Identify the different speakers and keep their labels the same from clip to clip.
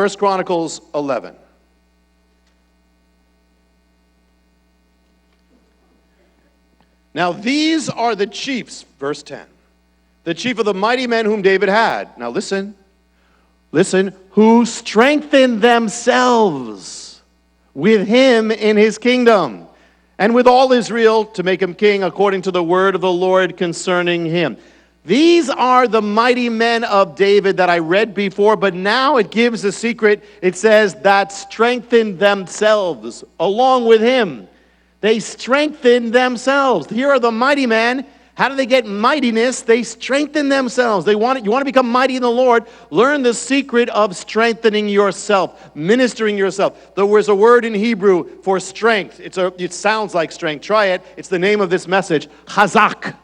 Speaker 1: 1 Chronicles 11. Now these are the chiefs, verse 10. The chief of the mighty men whom David had. Now listen, who strengthened themselves with him in his kingdom, and with all Israel to make him king according to the word of the Lord concerning him. These are the mighty men of David that I read before, but now it gives a secret. It says that strengthened themselves along with him. They strengthened themselves. Here are the mighty men. How do they get mightiness? They strengthen themselves. You want to become mighty in the Lord? Learn the secret of strengthening yourself, ministering yourself. There's a word in Hebrew for strength. It sounds like strength. Try it. It's the name of this message. Khazak.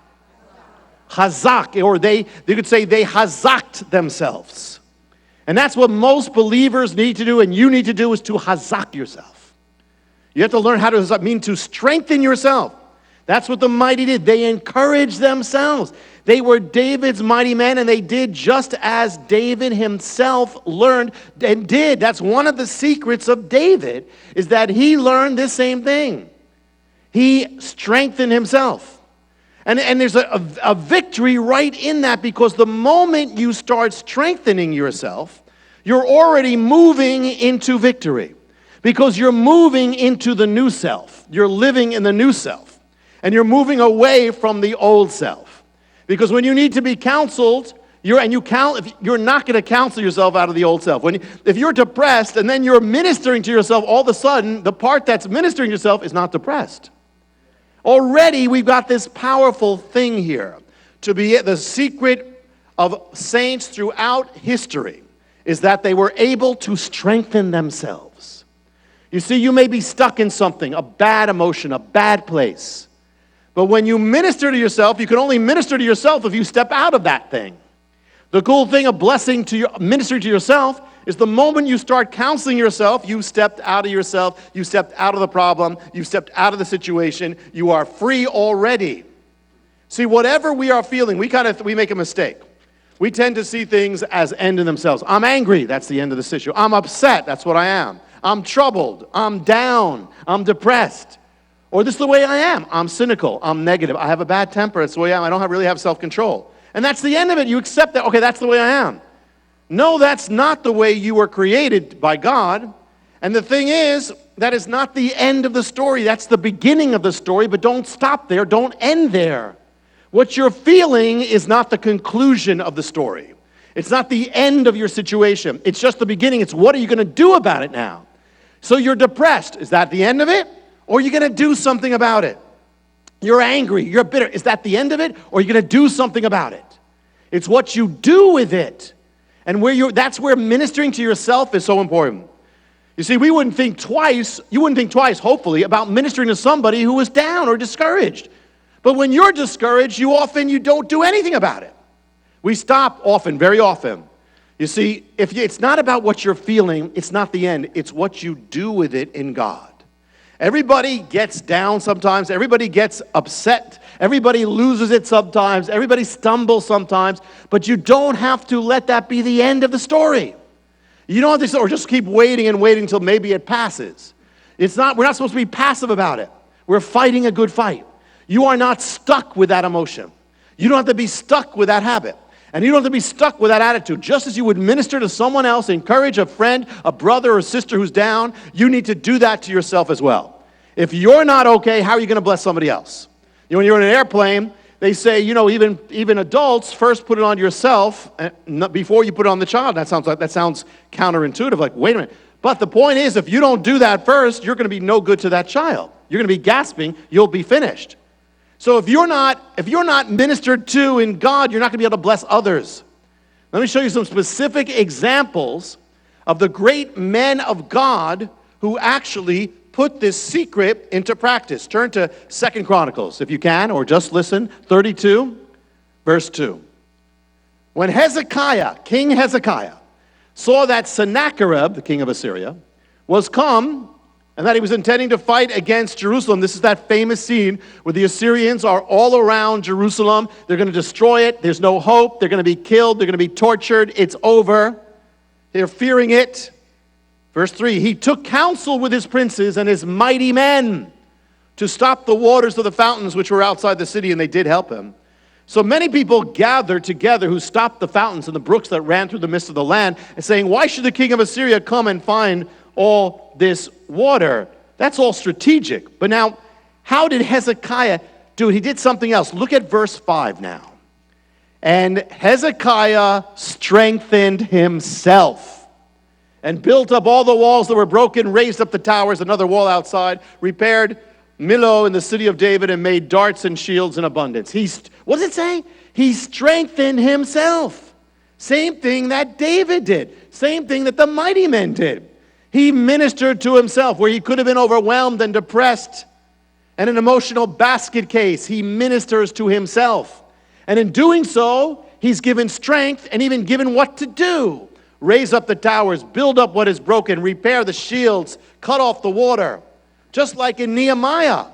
Speaker 1: Khazak. Or they could say they Khazaked themselves. And that's what most believers need to do, and you need to do, is to Khazak yourself. You have to learn how to mean to strengthen yourself. That's what the mighty did. They encouraged themselves. They were David's mighty men, and they did just as David himself learned and did. That's one of the secrets of David, is that he learned this same thing. He strengthened himself. And there's a victory right in that, because the moment you start strengthening yourself, you're already moving into victory. Because you're moving into the new self. You're living in the new self. And you're moving away from the old self. Because when you need to be counseled, you're not going to counsel yourself out of the old self. If you're depressed and then you're ministering to yourself, all of a sudden, the part that's ministering to yourself is not depressed. Already, we've got this powerful thing here. To be the secret of saints throughout history is that they were able to strengthen themselves. You see, you may be stuck in something, a bad emotion, a bad place. But when you minister to yourself, you can only minister to yourself if you step out of that thing. The cool thing of ministering to yourself is the moment you start counseling yourself, you stepped out of yourself, you stepped out of the problem, you stepped out of the situation, you are free already. See, whatever we are feeling, we make a mistake. We tend to see things as end in themselves. I'm angry, that's the end of this issue. I'm upset, that's what I am. I'm troubled, I'm down, I'm depressed. Or this is the way I am. I'm cynical, I'm negative, I have a bad temper, that's the way I am. I don't really have self-control. And that's the end of it. You accept that, okay, that's the way I am. No, that's not the way you were created by God. And the thing is, that is not the end of the story. That's the beginning of the story, but don't stop there, don't end there. What you're feeling is not the conclusion of the story. It's not the end of your situation. It's just the beginning. It's what are you going to do about it now? So you're depressed. Is that the end of it? Or are you going to do something about it? You're angry. You're bitter. Is that the end of it? Or are you going to do something about it? It's what you do with it. And that's where ministering to yourself is so important. You see, you wouldn't think twice, hopefully, about ministering to somebody who was down or discouraged. But when you're discouraged, you don't do anything about it. We stop often, very often. You see, it's not about what you're feeling, it's not the end. It's what you do with it in God. Everybody gets down sometimes. Everybody gets upset. Everybody loses it sometimes. Everybody stumbles sometimes. But you don't have to let that be the end of the story. You don't have to, or just keep waiting and waiting until maybe it passes. We're not supposed to be passive about it. We're fighting a good fight. You are not stuck with that emotion. You don't have to be stuck with that habit. And you don't have to be stuck with that attitude. Just as you would minister to someone else, encourage a friend, a brother or sister who's down, you need to do that to yourself as well. If you're not okay, how are you going to bless somebody else? When you're in an airplane, they say, even adults, first put it on yourself before you put it on the child. That sounds counterintuitive, like, wait a minute. But the point is, if you don't do that first, you're going to be no good to that child. You're going to be gasping, you'll be finished. So if you're not ministered to in God, you're not going to be able to bless others. Let me show you some specific examples of the great men of God who actually put this secret into practice. Turn to 2 Chronicles, if you can, or just listen, 32, verse 2. When King Hezekiah, saw that Sennacherib, the king of Assyria, was come, and that he was intending to fight against Jerusalem. This is that famous scene where the Assyrians are all around Jerusalem. They're going to destroy it. There's no hope. They're going to be killed. They're going to be tortured. It's over. They're fearing it. Verse 3, he took counsel with his princes and his mighty men to stop the waters of the fountains which were outside the city, and they did help him. So many people gathered together who stopped the fountains and the brooks that ran through the midst of the land, and saying, why should the king of Assyria come and find all this water? That's all strategic. But now, how did Hezekiah do it? He did something else. Look at verse 5 now. And Hezekiah strengthened himself and built up all the walls that were broken, raised up the towers, another wall outside, repaired Millo in the city of David, and made darts and shields in abundance. What does it say? He strengthened himself. Same thing that David did. Same thing that the mighty men did. He ministered to himself where he could have been overwhelmed and depressed and an emotional basket case. He ministers to himself. And in doing so, he's given strength and even given what to do. Raise up the towers, build up what is broken, repair the shields, cut off the water. Just like in Nehemiah,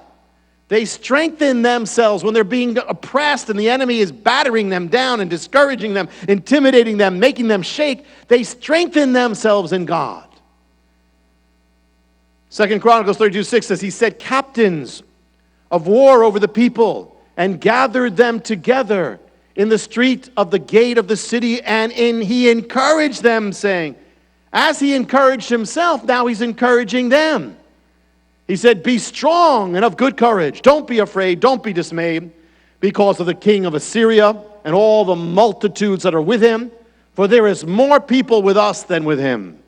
Speaker 1: they strengthen themselves when they're being oppressed and the enemy is battering them down and discouraging them, intimidating them, making them shake. They strengthen themselves in God. 2 Chronicles 32:6 says, he set captains of war over the people and gathered them together in the street of the gate of the city, and he encouraged them, saying, as he encouraged himself, now he's encouraging them. He said, be strong and of good courage. Don't be afraid. Don't be dismayed because of the king of Assyria and all the multitudes that are with him, for there is more people with us than with him.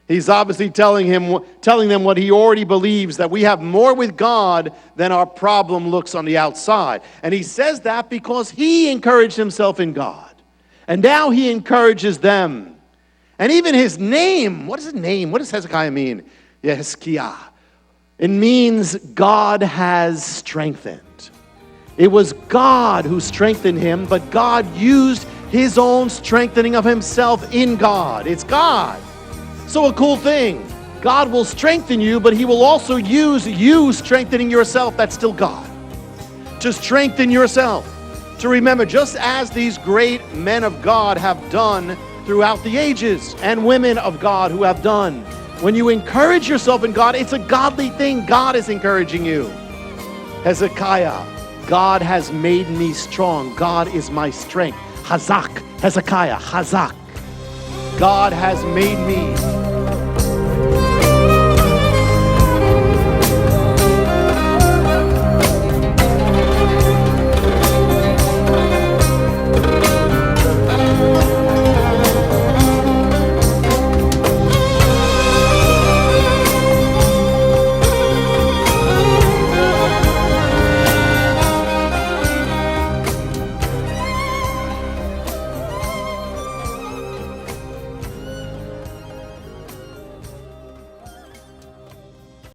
Speaker 1: He's obviously telling them what he already believes, that we have more with God than our problem looks on the outside. And he says that because he encouraged himself in God. And now he encourages them. And even his name, what is his name? What does Hezekiah mean? Yehezkiah. It means God has strengthened. It was God who strengthened him, but God used his own strengthening of himself in God. It's God. So a cool thing. God will strengthen you, but he will also use you strengthening yourself. That's still God. To strengthen yourself. To remember, just as these great men of God have done throughout the ages, and women of God who have done. When you encourage yourself in God, it's a godly thing. God is encouraging you. Hezekiah, God has made me strong. God is my strength. Khazak, Hezekiah, Khazak. God has made me